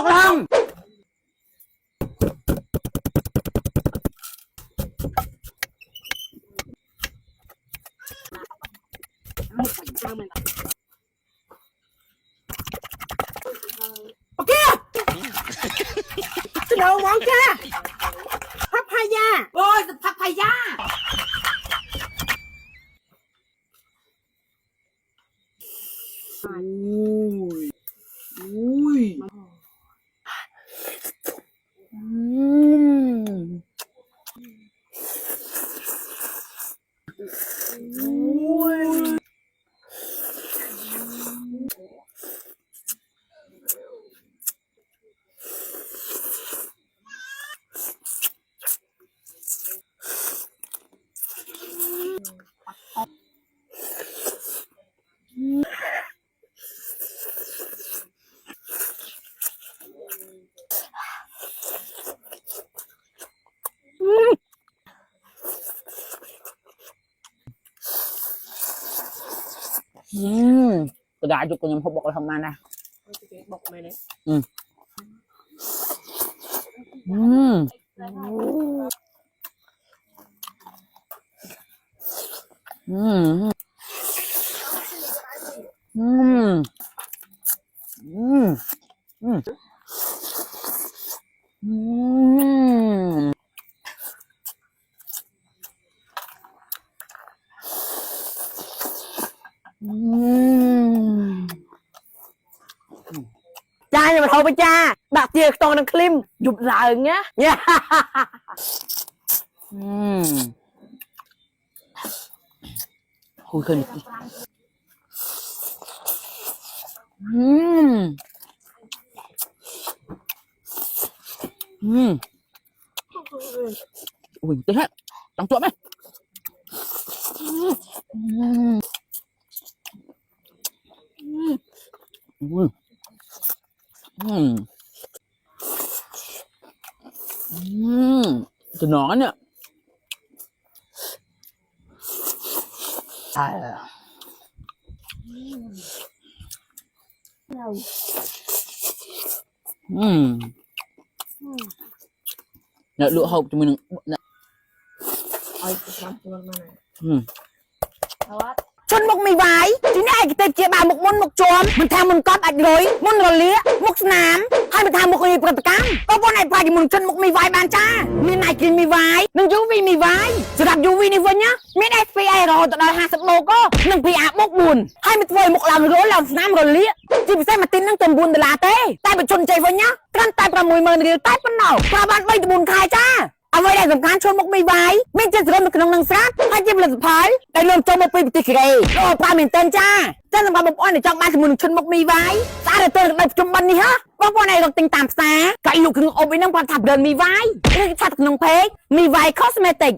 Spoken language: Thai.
กลองโอเคเดี๋ยวมองจ้าพับพายาโอ้ยพับพายาอุ้ยกระดาษจุกยังพบบอกเราทำมานะบอกไม่เลยจ้าอย่ามาโทรไปจ้าบักเจียตองนังคลิมหยุดหลังเงี้ยคุยกันอุ้ยเจ๊ฮะตั้งตัวไหมจะนอนเนี่ยใช่เนี่ยลวกหกจะมีหนึ่งเนี่ยชนมุกไม่ไหวที่นี่ไอ้กิเตเจี๊ยบามุกมุนมุกจวมมันทำมุนก๊อปอัดเลยมุนระเลี้ยมุกสนามให้มันทำมุกอีปรตกรรมก็พวกนายพายมุนชนมุกไม่ไหวบานจ้ามีนายกินไม่ไหวนึงยูวีไม่ไหวสำหรับยูวีนี่วันเนี้ยไม่ได้ฟรีไอรอต่อได้50 โลก็นึงพีอามุกบุญให้มันถอยมุกหลังรั้วหลังสนามระเลี้ยจีบเส้นมาตินนั่งเต็มบุญตลาเต้แต่เป็นชนใจวันเนี้ยกันแต่ประมวยเมินเรียวใต้ปนหนาวประบาดใบตะบุญคายจ้าเอาไว้ได้สำคัญชนมุกไม่ไหวไม่จะเริ่มเป็นขนมนังซัดให้จิ้มเลยสุดท้ายแต่เริ่มจมมาเป็นปฏิกิริยาโอ้ปลาเหม็นเต้นจ้าเจ้าสมบัติบอกอ้อนในจังบ้านสมุนชนมุกไม่ไหวสาเดือดเตือนในปัจจุบันนี้ฮะว่าพวกนายต้องติงตามสาไก่ลูกคืออบไปนั่งความถับเดินมีไหวเรื่องชัดขนมเพกมีไหวคอสเมติก